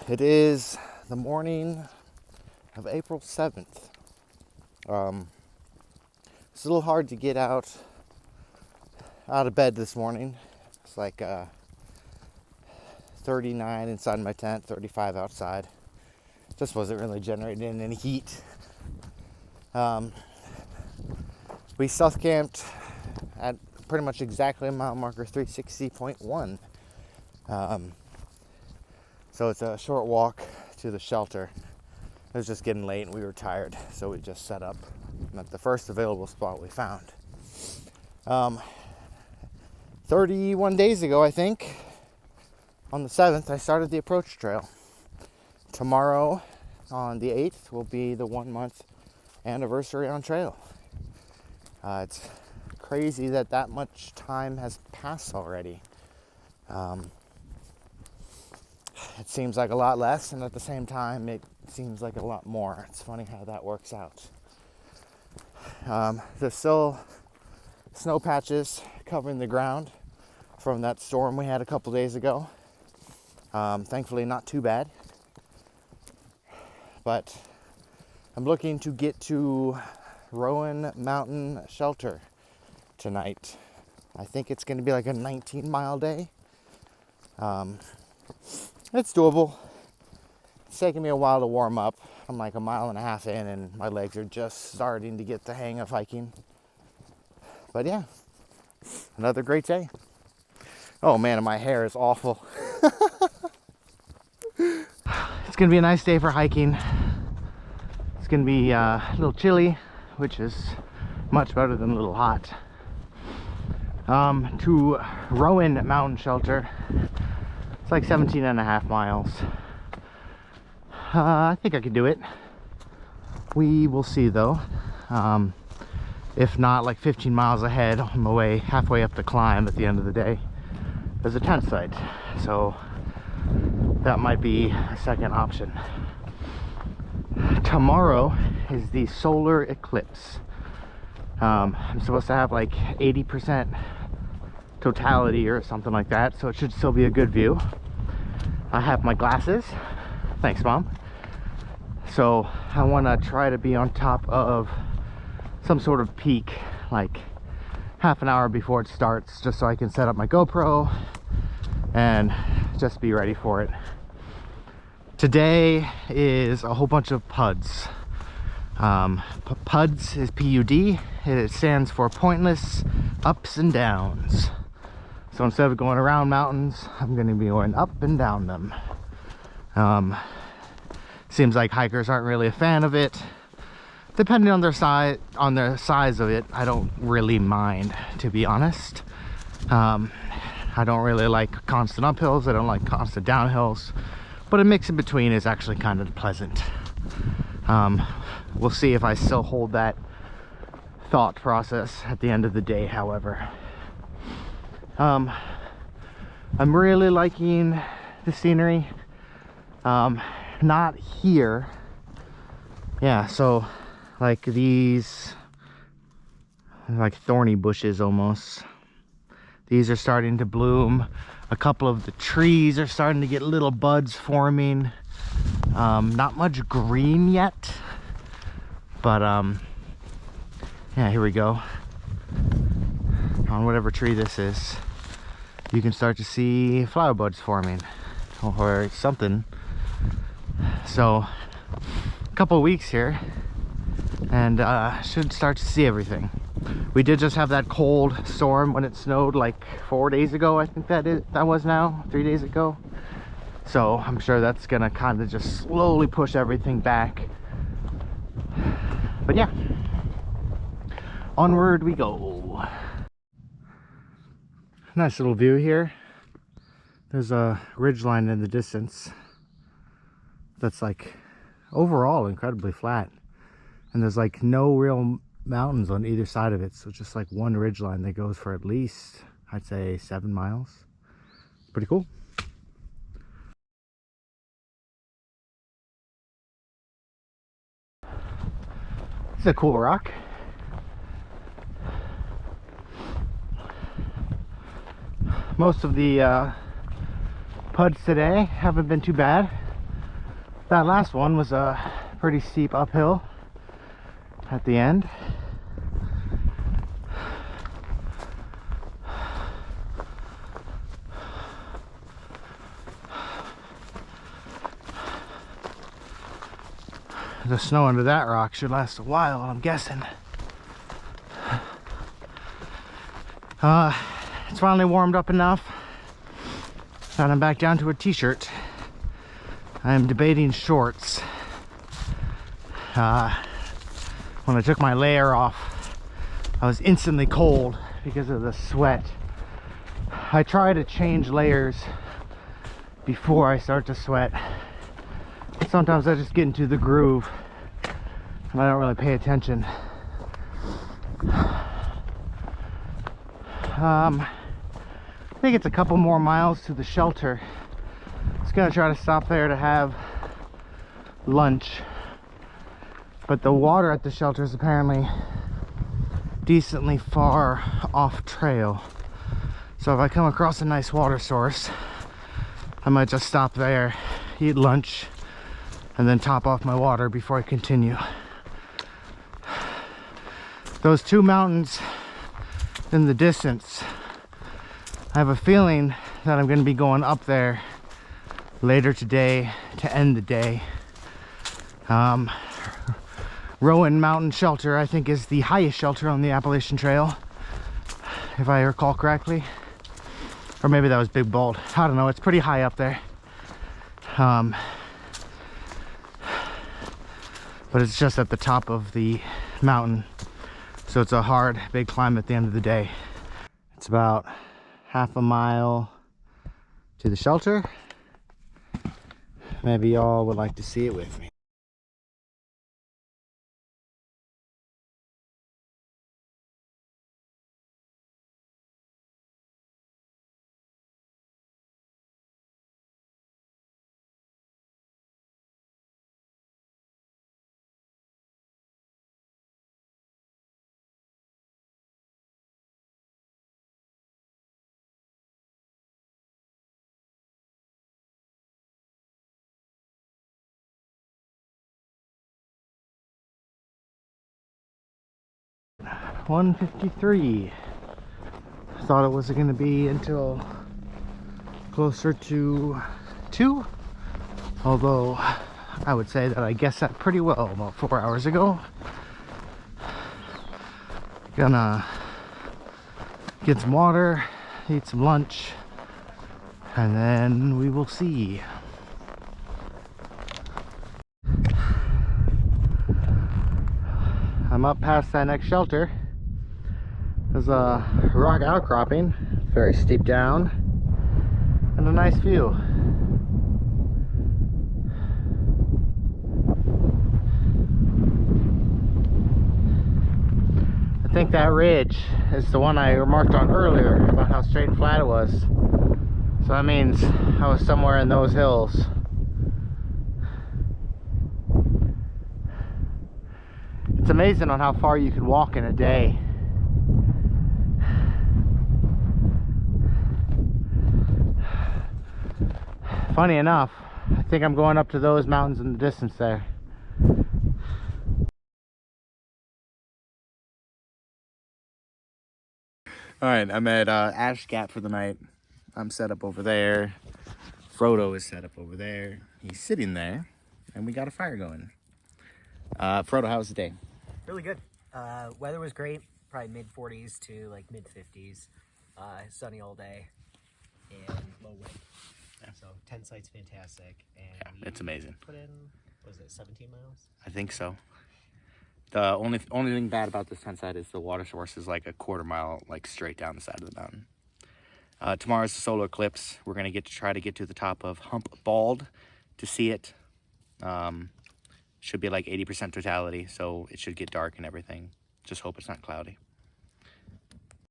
It is the morning of April 7th. It's a little hard to get out of bed this morning. It's like 39 inside my tent, 35 outside. Just wasn't really generating any heat. We stealth camped at pretty much exactly mile marker 360.1. So it's a short walk to the shelter. It was just getting late and we were tired, so we just set up at the first available spot we found. 31 days ago, I think, on the 7th, I started the approach trail. Tomorrow, on the 8th, will be the 1 month anniversary on trail. It's crazy that much time has passed already. It seems like a lot less, and at the same time, it seems like a lot more. It's funny how that works out. There's still snow patches covering the ground from that storm we had a couple days ago. Thankfully, not too bad. But I'm looking to get to Rowan Mountain Shelter tonight. I think it's going to be like a 19-mile day. It's doable. It's taking me a while to warm up. I'm like a mile and a half in and my legs are just starting to get the hang of hiking. But yeah, another great day. Oh man, and my hair is awful. It's gonna be a nice day for hiking. It's gonna be a little chilly, which is much better than a little hot. To Rowan Mountain Shelter, it's like 17 and a half miles. I think I could do it. We will see though. If not, like 15 miles ahead on the way, halfway up the climb at the end of the day, there's a tent site. So that might be a second option. Tomorrow is the solar eclipse. I'm supposed to have like 80% totality or something like that, so it should still be a good view. I have my glasses. Thanks, Mom. So I want to try to be on top of some sort of peak, like half an hour before it starts, just so I can set up my GoPro and just be ready for it. Today is a whole bunch of PUDs. PUDs is P-U-D. It stands for pointless ups and downs. So instead of going around mountains, I'm going to be going up and down them. Seems like hikers aren't really a fan of it. Depending on their size, of it, I don't really mind, to be honest. I don't really like constant uphills. I don't like constant downhills. But a mix in between is actually kind of pleasant. We'll see if I still hold that thought process at the end of the day, however. I'm really liking the scenery. Not here. Yeah, so like these, like thorny bushes almost. These are starting to bloom. A couple of the trees are starting to get little buds forming. Not much green yet, but yeah, here we go. On whatever tree this is, you can start to see flower buds forming or something. So a couple of weeks here and should start to see everything. We did just have that cold storm when it snowed like 4 days ago. I think that was now 3 days ago. So I'm sure that's gonna kind of just slowly push everything back. But yeah, onward we go. Nice little view here. There's a ridge line in the distance that's like overall incredibly flat, and there's like no real mountains on either side of it, so just like one ridge line that goes for at least, I'd say, 7 miles. Pretty cool. It's a cool rock. Most of the PUDs today haven't been too bad. That last one was a pretty steep uphill at the end. The snow under that rock should last a while, I'm guessing. It's finally warmed up enough that I'm back down to a t-shirt. I am debating shorts. When I took my layer off, I was instantly cold because of the sweat. I try to change layers before I start to sweat. Sometimes I just get into the groove and I don't really pay attention. I think it's a couple more miles to the shelter. Just gonna try to stop there to have lunch, but the water at the shelter is apparently decently far off trail. So if I come across a nice water source, I might just stop there, eat lunch, and then top off my water before I continue. Those two mountains in the distance, I have a feeling that I'm going to be going up there later today to end the day. Rowan Mountain Shelter, I think, is the highest shelter on the Appalachian Trail, if I recall correctly. Or maybe that was Big Bald. I don't know, it's pretty high up there. But it's just at the top of the mountain, so it's a hard, big climb at the end of the day. It's about half a mile to the shelter. Maybe y'all would like to see it with me. $153. Thought it was going to be until closer to 2, although I would say that I guessed that pretty well about 4 hours ago. Gonna get some water, eat some lunch, and then we will see. I'm up past that next shelter. There's a rock outcropping, very steep down, and a nice view. I think that ridge is the one I remarked on earlier about how straight and flat it was. So that means I was somewhere in those hills. It's amazing on how far you can walk in a day. Funny enough, I think I'm going up to those mountains in the distance there. Alright, I'm at Ash Gap for the night. I'm set up over there. Frodo is set up over there. He's sitting there, and we got a fire going. Frodo, how was the day? Really good. Weather was great, probably mid-40s to like mid-50s. Sunny all day and low wind. Yeah. So 10 sites, fantastic. And it's amazing. Put in, what was it, 17 miles? I think so. The only thing bad about this 10 site is the water source is like a quarter mile, like straight down the side of the mountain. Tomorrow's the solar eclipse. We're gonna try to get to the top of Hump Bald to see it. Should be like 80% totality, so it should get dark and everything. Just hope it's not cloudy.